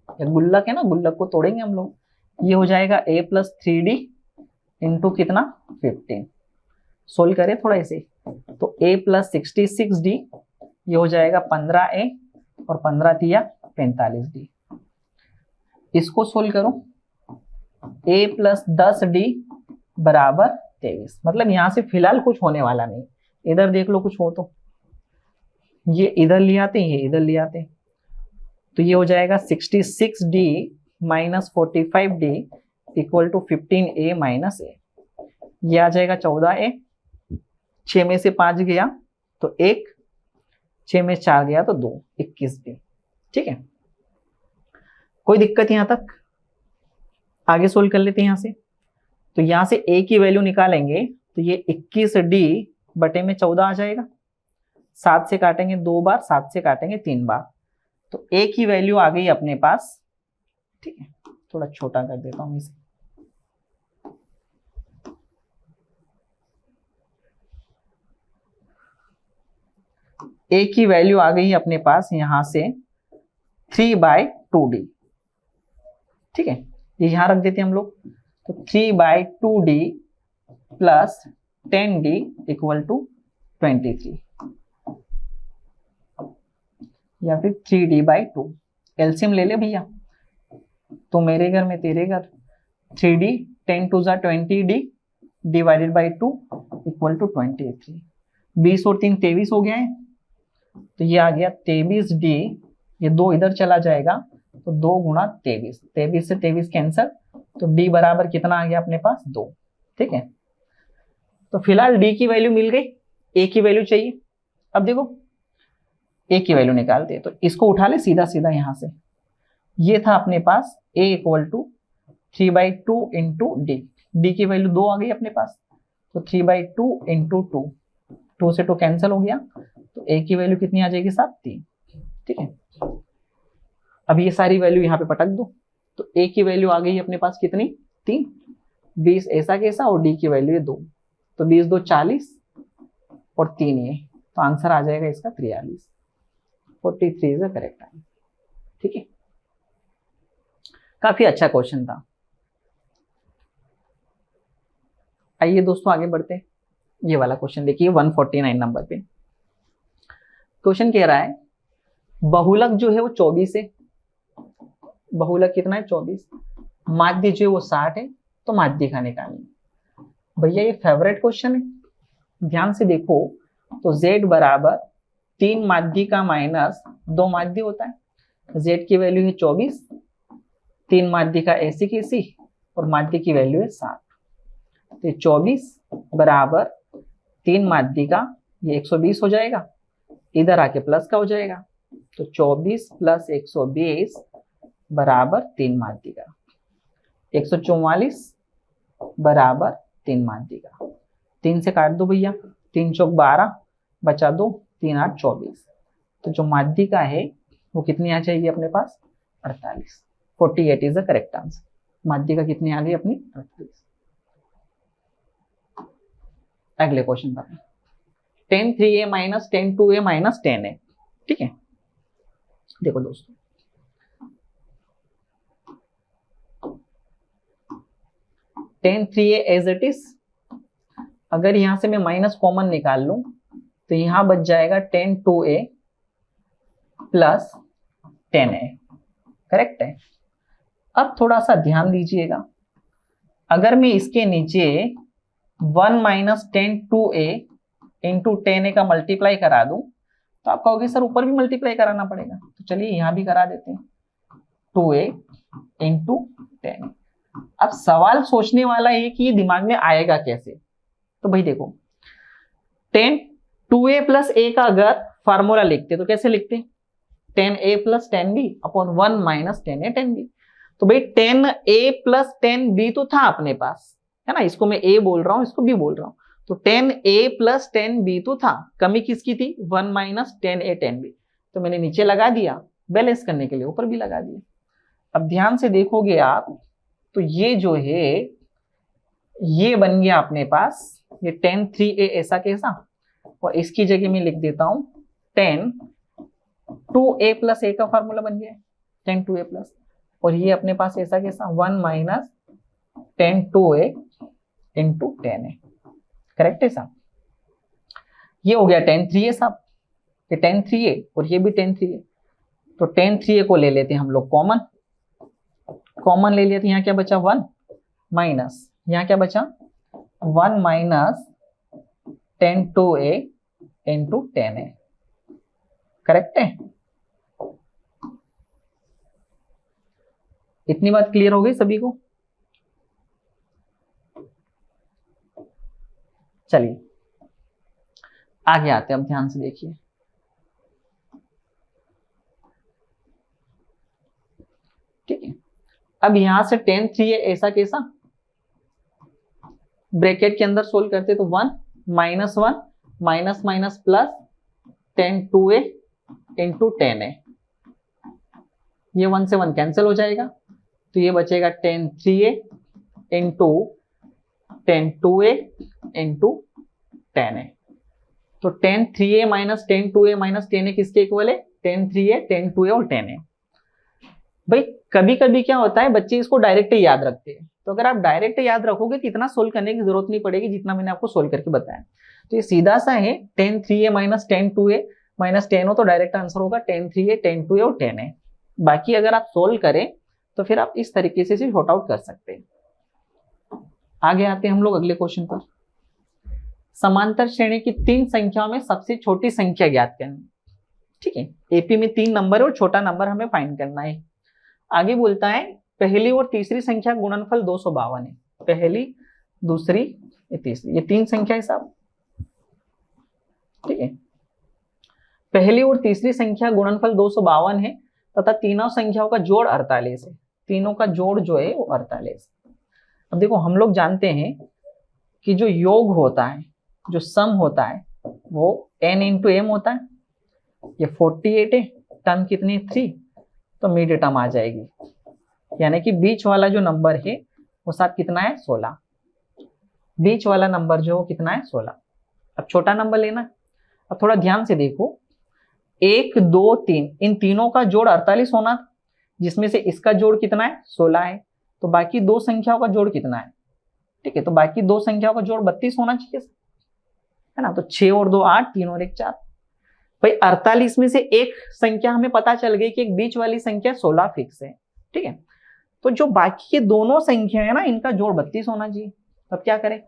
गुल्लक है ना, गुल्लक को तोड़ेंगे हम लोग। ये हो जाएगा a प्लस 3d इंटू कितना 15। सोल्व करें थोड़ा ऐसे, तो a प्लस 66d ये हो जाएगा 15a और 15 दिया 45d। इसको सोल्व करो, a प्लस 10d बराबर 23। मतलब यहां से फिलहाल कुछ होने वाला नहीं। इधर देख लो कुछ हो तो, ये इधर ले आते हैं, ये इधर ले आते हैं, तो ये हो जाएगा 66d minus 45d equal to 15a minus a। ये आ जाएगा 14a। 6 में से 5 गया तो 1, 6 में 4 गया तो 2, 21b। ठीक है, कोई दिक्कत यहां तक? आगे सोल्व कर लेते हैं यहां से। तो यहां से a की वैल्यू निकालेंगे तो ये 21d बटे में 14 आ जाएगा। 7 से काटेंगे 2 बार, 7 से काटेंगे 3 बार, तो a की वैल्यू आ गई अपने पास। ठीक है, थोड़ा छोटा कर देता हूं इसे। a की वैल्यू आ गई अपने पास यहां से 3/2d। ठीक है, ये यहां रख देते हैं हम लोग, तो 3/2d plus 10d equal to 23 या फिर 3d/2। एलसीएम ले ले भैया, तो मेरे घर में तेरे घर 3d 10 to 20d divided by 2 equal to 23। 20 और 3 23 हो गया है, तो ये आ गया 23d। ये 2 इधर चला जाएगा तो 2 गुणा 23, 23 से 23 कैंसर, तो d बराबर कितना आ गया अपने पास 2। ठीक है, तो फिलहाल d की वैल्यू मिल गई, a की वैल्यू चाहिए। अब देखो a की वैल्यू निकालते हैं, तो इसको उठा ले सीधा सीधा यहां से। ये था अपने पास a equal to 3/2 into D की वैल्यू 2 आ गई अपने पास, तो 3/2 इंटू 2, 2 से 2 कैंसिल हो गया, तो a की वैल्यू कितनी आ जाएगी साहब 3। ठीक है, अब ये सारी वैल्यू यहाँ पे पटक दो, तो a की वैल्यू आ गई अपने पास कितनी 3, 20 ऐसा कैसा, और d की वैल्यू है 2, तो 20 2 40 और 3 ये, तो आंसर आ जाएगा इसका 43। 43 इज द करेक्ट आंसर। ठीक है, काफी अच्छा क्वेश्चन था। आइए दोस्तों आगे बढ़ते हैं। ये वाला क्वेश्चन देखिए 149 नंबर पे क्वेश्चन कह रहा है बहुलक जो है वो 24 है। बहुलक कितना है 24। माध्य जो है वो 60 है, तो माध्य का निकालना। भैया ये फेवरेट क्वेश्चन है, ध्यान से देखो, तो z बराबर 3 माध्य का माइनस 2 माध्य होता है। z की वैल्यू है 24, 3 माध्य का ऐसी की ऐसी, और माध्य की वैल्यू है 60, तो 24 बराबर 3 माध्य का ये 120 हो जाएगा, इधर आके प्लस का हो जाएगा, तो 24 प्लस 120 बराबर 3 माध्य का, 144 बराबर 3 माध्य का। 3 से काट दो भैया, 3 चौक 12 बचा 2, 3 8 24, तो जो माध्य का है वो कितनी आ जाएगी अपने पास 48। 48 इज द करेक्ट आंसर। माध्यिका कितनी आ गई अपनी 48। अगले क्वेश्चन पर 10 3a minus 10 2a minus 10a। ठीक है, देखो दोस्तों, ten 3a as it is, अगर यहां से मैं माइनस कॉमन निकाल लूं तो यहां बच जाएगा 10 2a प्लस 10a। करेक्ट है। अब थोड़ा सा ध्यान दीजिएगा, अगर मैं इसके नीचे 1 माइनस 10 2a इंटू 10a का मल्टीप्लाई करा दूं तो आप कहोगे सर ऊपर भी मल्टीप्लाई कराना पड़ेगा, तो चलिए यहां भी करा देते हैं 2a इंटू 10a। अब सवाल सोचने वाला है कि ये दिमाग में आएगा कैसे। तो भाई देखो 10 2a प्लस a का अगर फार्मूला लिखते तो कैसे लिखते 10a plus 10b upon 1 minus 10a 10b। तो भाई 10a प्लस 10b तो था अपने पास, है ना, इसको मैं a बोल रहा हूं, इसको b बोल रहा हूं, तो 10a प्लस 10b तो था, कमी किसकी थी 1 माइनस 10a 10b। तो मैंने नीचे लगा दिया, बैलेंस करने के लिए ऊपर भी लगा दिया। अब ध्यान से देखोगे आप तो ये जो है ये बन गया अपने पास ये 10 3a ऐसा कैसा, और इसकी जगह में लिख देता हूं 10 2a प्लस a का फॉर्मूला बन गया 10 2a प्लस, और ये अपने पास ऐसा कैसा 1 minus 10 2a into 10a। Correct है साहब, ये हो गया 10 3a साहब, ये 10 3a और ये भी 10 3a। तो 10 3a को ले लेते हैं हम लोग कॉमन, कॉमन ले लिया तो यहाँ क्या बचा 1 माइनस, यहाँ क्या बचा 1 minus 10 2a into 10a। Correct है, इतनी बात क्लियर हो गई सभी को। चलिए आगे आते हैं, अब ध्यान से देखिए। ठीक है, अब यहां से 10 3a ऐसा कैसा, ब्रैकेट के अंदर सोल्व करते तो 1 minus 1 minus minus plus 10 2a into 10a, ये 1 से 1 कैंसिल हो जाएगा, तो ये बचेगा 10 3a into 10 2a into 10a। तो 10 3a minus 10 2a minus 10a किसके इक्वल है 10 3a 10 2a और 10a। भाई कभी कभी क्या होता है बच्चे इसको डायरेक्ट ही याद रखते हैं, तो अगर आप डायरेक्ट याद रखोगे तो इतना सोल्व करने की जरूरत नहीं पड़ेगी जितना मैंने आपको सोल्व करके बताया। तो ये सीधा सा है 10 3a माइनस 10 2a माइनस 10 तो डायरेक्ट आंसर होगा 10 3a 10 2a और 10a। बाकी अगर आप सोल्व करें तो फिर आप इस तरीके से शॉर्ट आउट कर सकते हैं। आगे आते हैं हम लोग अगले क्वेश्चन पर। समांतर श्रेणी की 3 संख्याओं में सबसे छोटी संख्या ज्ञात करनी। ठीक है, एपी में 3 नंबर है और छोटा नंबर हमें फाइंड करना है। आगे बोलता है पहली और तीसरी संख्या गुणनफल 252 है। पहली दूसरी तीसरी, ये 3 संख्या है साहब। ठीक है, पहली और तीसरी संख्या गुणनफल 252 है तथा तीनों संख्याओं का जोड़ 48 है। तीनों का जोड़ जो है वो 48। अब देखो हम लोग जानते हैं कि जो योग होता है, जो सम होता है वो n इंटू एम होता है। ये 48 है, टर्म कितनी 3, तो मिड टर्म आ जाएगी, यानी कि बीच वाला जो नंबर है वो साथ कितना है 16। बीच वाला नंबर जो कितना है 16। अब छोटा नंबर लेना। अब थोड़ा ध्यान से देखो 1 2 3 इन तीनों का जोड़ 48 होना, जिसमें से इसका जोड़ कितना है 16 है, तो बाकी 2 संख्याओं का जोड़ कितना है। ठीक है, तो बाकी 2 संख्याओं का जोड़ 32 होना चाहिए, है ना। तो 6 और 2 8, 3 और 1 4। भाई 48 में से एक संख्या हमें पता चल गई कि एक बीच वाली संख्या 16 फिक्स है। ठीक है, तो जो बाकी के दोनों संख्या है ना इनका जोड़ 32 होना चाहिए। अब क्या करें,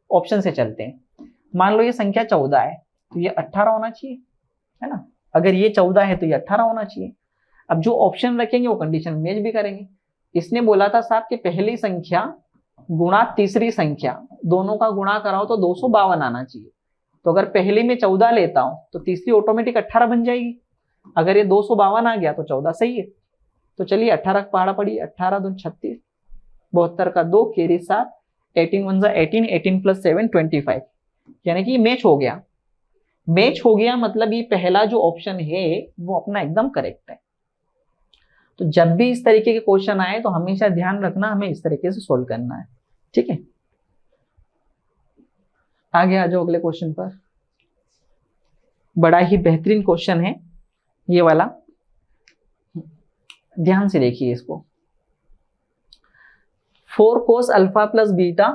ऑप्शन से चलते हैं। मान लो ये संख्या 14 है तो ये 18 होना चाहिए, है ना। अगर ये 14 है तो ये 18 होना चाहिए। अब जो ऑप्शन रखेंगे वो कंडीशन मैच भी करेंगे। इसने बोला था साहब कि पहली संख्या गुणा तीसरी संख्या दोनों का गुणा कराओ तो 252 आना चाहिए। तो अगर पहले में 14 लेता हूं तो तीसरी ऑटोमेटिक 18 बन जाएगी। अगर ये 252 आ गया तो 14 सही है। तो चलिए 18 पहाड़ा पड़ी, 18 2 36, 72 का 2 केरी 7, 18 1 18, 18 प्लस 7 25, यानी कि मैच हो गया। मैच हो गया मतलब ये पहला जो ऑप्शन है वो अपना एकदम करेक्ट है। तो जब भी इस तरीके के क्वेश्चन आए तो हमेशा ध्यान रखना हमें इस तरीके से सोल्व करना है, ठीक है। आगे आ जाओ अगले क्वेश्चन पर। बड़ा ही बेहतरीन क्वेश्चन है ये वाला, ध्यान से देखिए इसको। 4 cos अल्फा प्लस बीटा,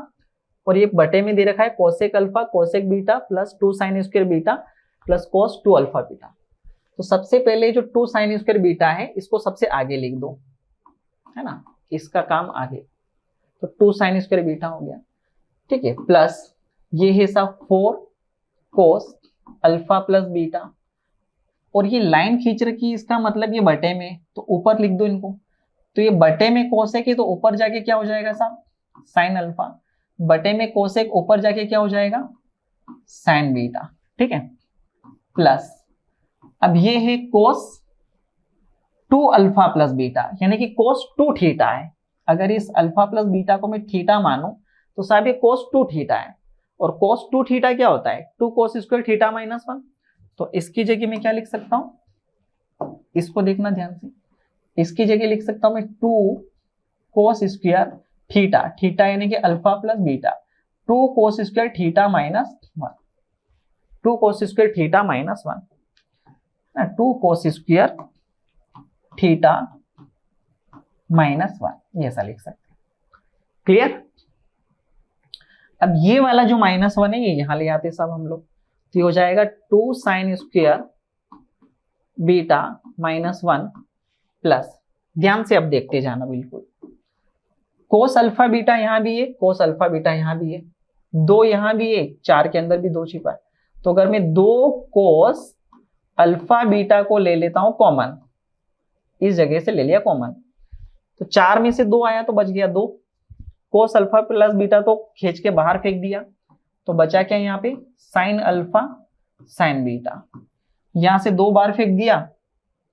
और ये बटे में दे रखा है cosec alpha cosec beta plus 2 sine square beta plus cos 2 alpha beta. तो सबसे पहले जो 2 साइन स्क्वायर बीटा है इसको सबसे आगे लिख दो, है ना, इसका काम आगे। तो 2 साइन स्क्वायर बीटा हो गया, ठीक है, प्लस ये है सब 4 कोस अल्फा प्लस बीटा, और ये लाइन खींच रखी, इसका मतलब ये बटे में, तो ऊपर लिख दो इनको। तो ये बटे में कोसेक है तो ऊपर जाके क्या हो जाएगा साहब, साइन अल्फा, बटे में कोसेक ऊपर जाके क्या हो जाएगा, साइन बीटा, ठीक है, प्लस अब ये है कोस 2 अल्फा प्लस बीटा, यानी कि कोस 2 थीटा है। अगर इस अल्फा प्लस बीटा को मैं थीटा मानूं तो साहब ये कोस 2 थीटा है, और कोस 2 थीटा क्या होता है, 2 कोस स्क्वायर थीटा माइनस 1। तो इसकी जगह मैं क्या लिख सकता हूं, इसको देखना ध्यान से, इसकी जगह लिख सकता हूं मैं 2 कोस स्क्वायर थीटा, थीटा यानी कि alpha plus beta, 2 cos square theta minus 1, 2 cos square theta minus 1, 2 cos square theta minus 1, ये ऐसा लिख सकते हैं। क्लियर। अब ये वाला जो माइनस 1 है ये यहां ले आते सब हम लोग, तो ये हो जाएगा 2 sine square beta minus 1 plus, ध्यान से अब देखते जाना बिल्कुल, कोस अल्फा बीटा यहां भी है, कोस अल्फा बीटा यहां भी है, 2 यहां भी है, 4 के अंदर भी 2 छिपा है। तो अगर मैं 2 कोस अल्फा बीटा को ले लेता हूं कॉमन, इस जगह से ले लिया कॉमन, तो 4 में से 2 आया तो बच गया 2, कोस अल्फा प्लस बीटा तो खींच के बाहर फेंक दिया, तो बचा क्या यहाँ पे, साइन अल्फा साइन बीटा, यहां से 2 बार फेंक दिया,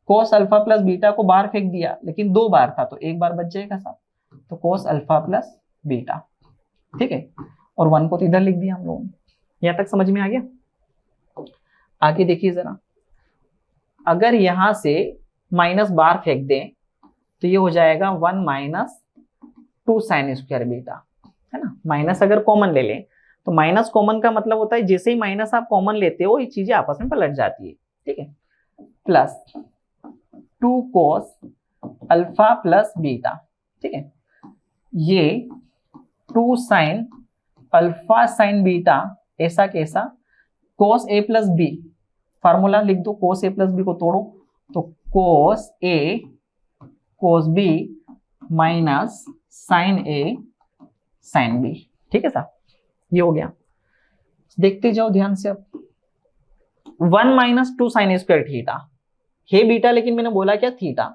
कोस अल्फा प्लस बीटा को बाहर फेंक दिया, लेकिन 2 बार था तो 1 बार बच जाएगा साहब, तो कोस अल्फा प्लस बीटा, ठीक है, और 1 को तो इधर लिख दिया हम लोगों ने। यहां तक समझ में आ गया। आगे देखिए जरा, अगर यहां से माइनस बाहर फेंक दें तो ये हो जाएगा 1 माइनस 2 साइन स्क्वायर बीटा, है ना, माइनस अगर कॉमन ले लें तो माइनस कॉमन का मतलब होता है जैसे ही माइनस आप कॉमन लेते हो ये चीजें आपस में पलट जाती है, ठीक है, plus 2 cos alpha plus beta, ठीक है, ये 2 साइन अल्फा साइन बीटा, ऐसा कैसा, कोस ए प्लस बी, फार्मूला लिख दो, कोस ए प्लस बी को तोड़ो तो cos A cos B minus sign A sine B, ठीक है साहब, ये हो गया। देखते जाओ ध्यान से अब, 1 माइनस 2 साइन स्क्वायर थीटा है बीटा, लेकिन मैंने बोला क्या थीटा,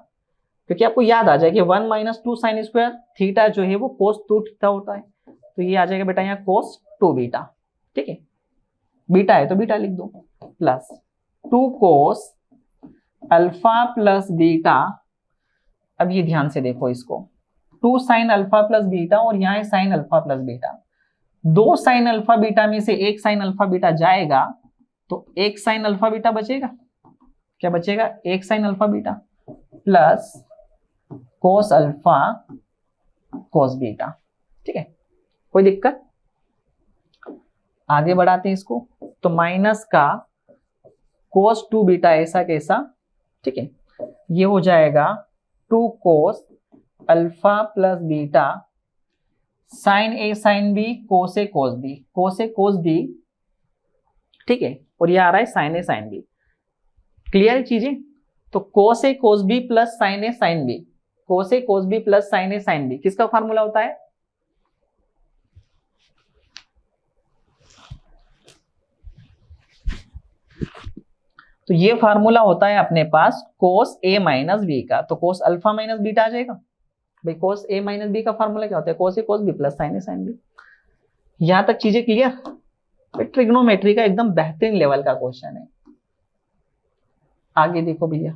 क्योंकि आपको याद आ जाए कि 1 माइनस 2 साइन स्क्वायर थीटा जो है वो कोस 2 थीटा होता है, तो ये आ जाएगा बेटा यहाँ कोस 2 बीटा, ठीक है, बीटा है तो बीटा लिख दो, plus 2 cos alpha plus beta, अब ये ध्यान से देखो इसको, 2 साइन अल्फा प्लस बीटा और यहाँ है sine alpha plus beta, 2 sine alpha beta में से 1 साइन अल्फा बीटा जाएगा तो 1 साइन अल्फा बीटा बचेगा, क्या बचेगा, 1 sine alpha beta plus cos alpha cos beta, ठीक है, कोई दिक्कत। आगे बढ़ाते हैं इसको, तो माइनस का कोस 2 बीटा ऐसा कैसा, ठीक है, ये हो जाएगा 2 cos alpha plus beta sine A sine B cos A cos B, cos A cos B, ठीक है, और ये आ रहा है sine A sine B. Clear है चीजें, तो cos A cos B plus sine A sine B, cos A cos B plus sine A sine B किसका फार्मूला होता है, तो ये फार्मूला होता है अपने पास कोस ए माइनस बी का, तो कोस अल्फा माइनस बीटा आ जाएगा भाई, कोस ए माइनस बी का फार्मूला क्या होता है, कोस A cos B plus sine A sine B. यहां तक चीजें क्लियर। ट्रिग्नोमेट्री का एकदम बेहतरीन लेवल का क्वेश्चन है। आगे देखो भैया,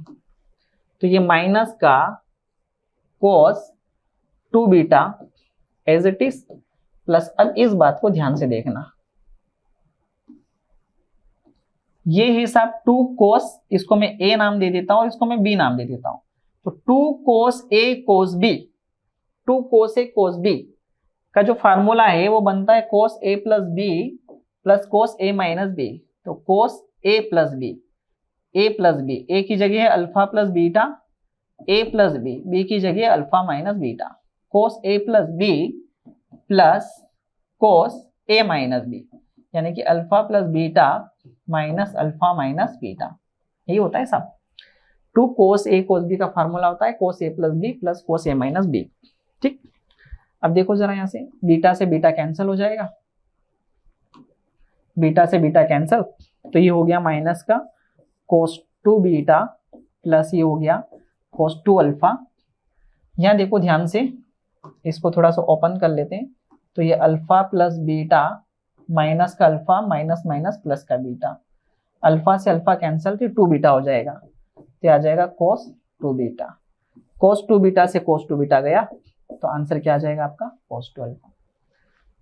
तो ये माइनस का cos 2 beta as it is plus, अब इस बात को ध्यान से देखना, ये है साहब 2 कोस, इसको मैं ए नाम दे देता हूं, इसको मैं बी नाम दे देता हूं, तो 2 cos A cos B, 2 cos A cos B का जो फार्मूला है वो बनता है cos A plus B plus cos A minus B। तो cos A plus B, A plus B, A की जगह है alpha plus beta, A plus B, B की जगह है alpha minus beta, cos A plus B plus cos A minus B, यानी कि alpha plus beta minus alpha minus beta, यही होता है सब। 2 cos A cos B का फार्मूला होता है cos A plus B plus cos A minus B। ठीक, अब देखो जरा यहां से बीटा कैंसिल हो जाएगा, बीटा से बीटा कैंसिल, तो ये हो गया माइनस का cos 2 बीटा प्लस ये हो गया cos 2 अल्फा। यहां देखो ध्यान से, इसको थोड़ा सा ओपन कर लेते हैं, तो ये अल्फा प्लस बीटा माइनस का अल्फा माइनस माइनस प्लस का बीटा, अल्फा से अल्फा कैंसिल, तो 2 बीटा हो जाएगा, तो आ जाएगा cos 2 बीटा, cos 2 बीटा से cos 2 बीटा गया, तो आंसर क्या आ जाएगा आपका cos 2 अल्फा।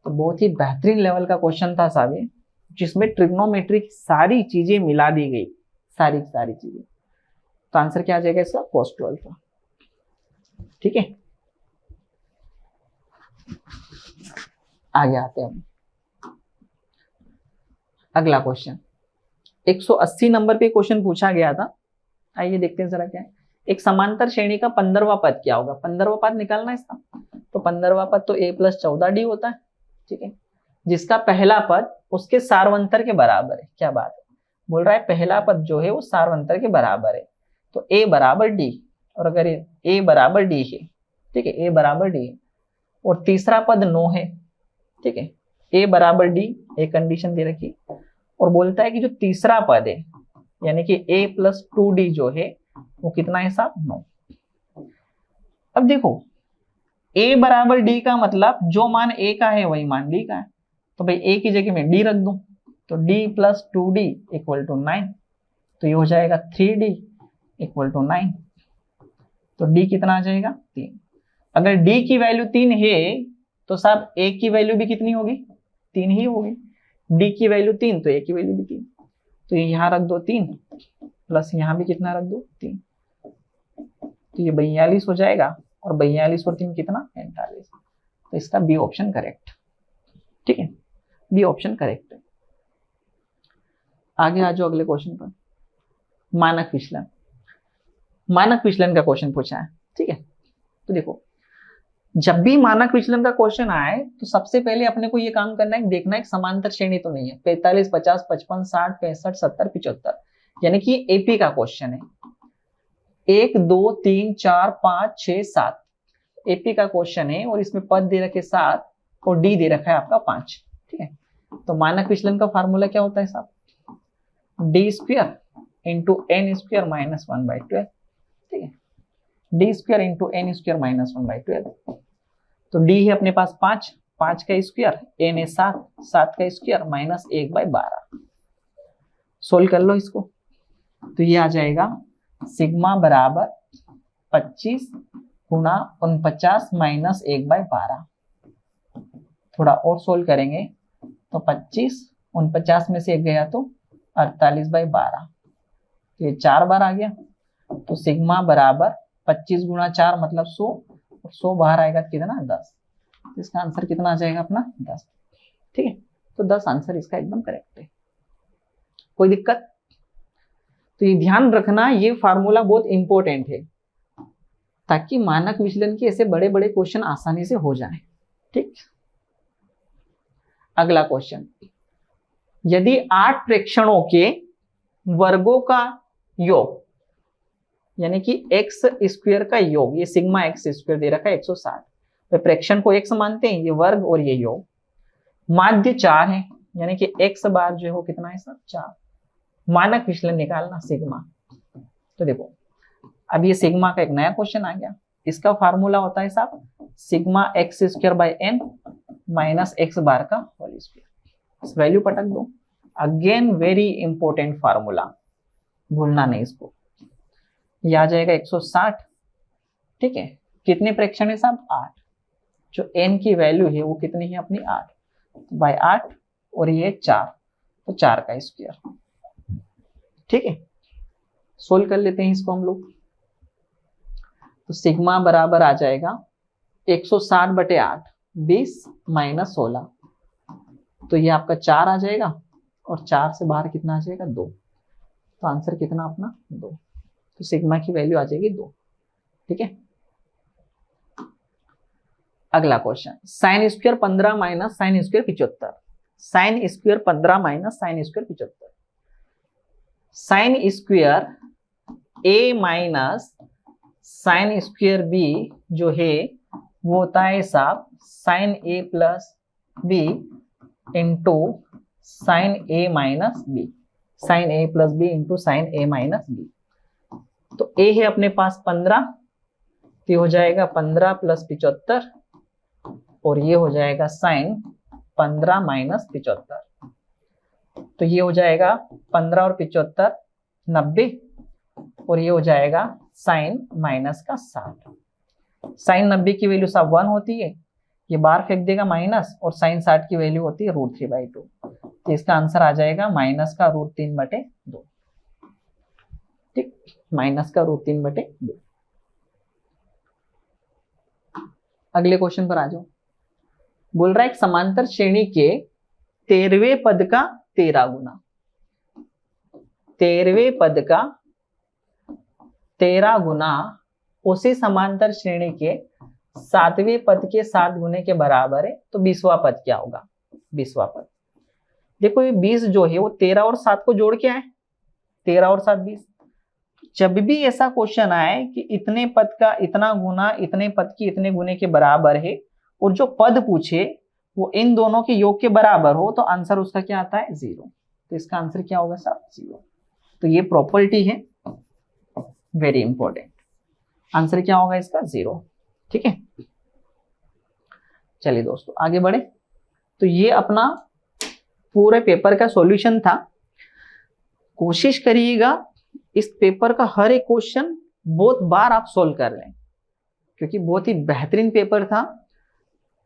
तो बहुत ही बेहतरीन लेवल का क्वेश्चन था साहब ये, जिसमें ट्रिग्नोमेट्री की सारी चीजें मिला दी गई, सारी चीजें। तो आंसर क्या आ जाएगा इसका cos 2 अल्फा। ठीक है, आगे आते हैं। अगला क्वेश्चन 180 नंबर पे क्वेश्चन पूछा गया था, आइए देखते हैं जरा क्या है। एक समांतर श्रेणी का 15वां पद क्या होगा, 15वां पद निकालना है इसका। तो 15वां पद तो a प्लस 14d होता है, ठीक है, जिसका पहला पद उसके सार्वंतर के बराबर है। क्या बात है, बोल रहा है पहला पद जो है वो सार्वंतर के बराबर है, तो a बराबर d, और अगर a बराबर d है, ठीक है, a बराबर d है, और तीसरा पद 9 है, ठीक है, a बराबर d, एक कंडीशन दे रखी, और बोलता है कि जो तीसरा पद है यानी कि a प्लस 2d जो है वो कितना है साहब 9। अब देखो a बराबर d का मतलब जो मान a का है वही मान d का है, तो भाई a की जगह में d रख दूं, तो d plus 2d equal to 9, तो ये हो जाएगा 3d इक्वल टू 9, तो d कितना आ जाएगा 3। अगर d की वैल्यू 3 है तो साहब a की वैल्यू भी कितनी होगी 3 ही होगी, d की वैल्यू 3 तो a की वैल्यू भी 3, तो यहाँ रख दो 3 प्लस यहाँ भी कितना रख दो 3, तो ये 42 हो जाएगा, और 42 और 3 कितना 45, तो इसका बी ऑप्शन करेक्ट। ठीक है, बी ऑप्शन करेक्ट है। आगे आ जाओ अगले क्वेश्चन पर। मानक विचलन, मानक विचलन का क्वेश्चन पूछा है, ठीक है। तो देखो जब भी मानक विचलन का क्वेश्चन आए तो सबसे पहले अपने को ये काम करना है, देखना है समांतर श्रेणी तो नहीं है, 45 50 55 60 65 70 75, यानी कि एपी का क्वेश्चन है, 1 2 3 4 5 6 7 एपी का क्वेश्चन है, और इसमें पद दे रखे 7 और डी दे रखा है आपका 5। ठीक है, तो मानक विचलन का फार्मूला क्या होता है साहब, D square into N square minus 1/12। ठीक है, D square into N square minus 1/12। तो डी है अपने पास 5, 5 का स्क्वायर, एन है 7, 7 का स्क्वायर माइनस 1/12। सोल्व कर लो इसको, तो ये आ जाएगा सिग्मा बराबर 25 गुना 49 माइनस 1/12। थोड़ा और सोल्व करेंगे तो 25 49 में से 1 गया तो 48/12, तो ये 4 बार आ गया, तो सिग्मा बराबर 25 गुना 4 मतलब 100, और 100 बाहर आएगा कितना 10, तो इसका आंसर कितना आ जाएगा अपना 10। ठीक है, तो 10 आंसर इसका एकदम करेक्ट है। कोई दिक्कत, तो ये ध्यान रखना, ये फार्मूला बहुत इंपॉर्टेंट है ताकि मानक विचलन के ऐसे बड़े बड़े क्वेश्चन आसानी से हो जाएं। ठीक, अगला क्वेश्चन, यदि 8 प्रेक्षणों के वर्गों का योग यानी कि एक्स स्क्वायर का योग, ये सिग्मा एक्स स्क्वायर दे रखा है 160, तो प्रेक्षण को एक्स मानते हैं, ये वर्ग और ये योग, माध्य 4 है, यानी कि एक्स बार जो है वो कितना है सर 4, मानक विचलन निकालना सिग्मा। तो देखो अब ये सिग्मा का एक नया क्वेश्चन आ गया, इसका फार्मूला होता है साहब sigma X square by N minus X bar का होल स्क्वायर, इस वैल्यू पटक दो, अगेन वेरी इंपॉर्टेंट फार्मूला, भूलना नहीं इसको। यह आ जाएगा 160। ठीक है, कितने प्रेक्षण है साहब 8, जो n की वैल्यू है वो कितनी है अपनी 8 बाय 8, और ये 4, तो 4 का स्क्वायर। ठीक है, सोल्व कर लेते हैं इसको हम लोग। तो सिग्मा बराबर आ जाएगा 160/8, 20 माइनस 16, तो ये आपका 4 आ जाएगा और 4 से बाहर कितना आ जाएगा 2, तो आंसर कितना अपना 2, तो सिग्मा की वैल्यू आ जाएगी 2। ठीक है, अगला question, sine square 15 minus sine square 75, sine square 15 minus sine square 75, sine square A minus sine square B जो है वो होता है साहब sine A plus B into sine A minus B, sine A plus B into sine A minus B. तो A है अपने पास 15, तो ये हो जाएगा 15 प्लस 75 और ये हो जाएगा साइन 15 माइनस 75, तो ये हो जाएगा 15 और 75 90 और ये हो जाएगा साइन माइनस का 60। साइन 90 की वैल्यू साहब 1 होती है, ये बाहर फेंक देगा माइनस, और साइन 60 की वैल्यू होती है √3/2, तो इसका आंसर आ जाएगा माइनस का √3/2। ठीक, माइनस का √3/2। अगले क्वेश्चन पर आ जाओ। बोल रहा है एक समांतर श्रेणी के 13वें पद का 13 गुना, 13वें पद का 13 गुना उसी समांतर श्रेणी के 7वें पद के 7 गुने के बराबर है, तो 20वां पद क्या होगा? 20वां पद देखो, ये 20 जो है वो 13 और 7 को जोड़ के आए, 13 और 7 20। जब भी ऐसा क्वेश्चन आए कि इतने पद का इतना गुना इतने पद की इतने गुने के बराबर है और जो पद पूछे वो इन दोनों के योग के बराबर हो, तो आंसर उसका क्या आता है? 0। तो इसका आंसर क्या होगा साहब? 0। तो ये प्रॉपर्टी है वेरी इंपॉर्टेंट, आंसर क्या होगा इसका? 0। ठीक है, चलिए दोस्तों आगे बढ़े। तो ये अपना पूरे पेपर का सॉल्यूशन था। कोशिश करिएगा इस पेपर का हर एक क्वेश्चन बहुत बार आप सोल्व कर लें, क्योंकि बहुत ही बेहतरीन पेपर था।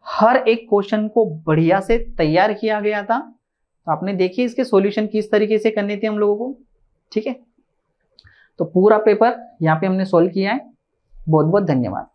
हर एक क्वेश्चन को बढ़िया से तैयार किया गया था। तो आपने देखिए इसके सॉल्यूशन किस तरीके से करने थे हम लोगों को। ठीक है, तो पूरा पेपर यहाँ पे हमने सोल्व किया है। बहुत बहुत धन्यवाद।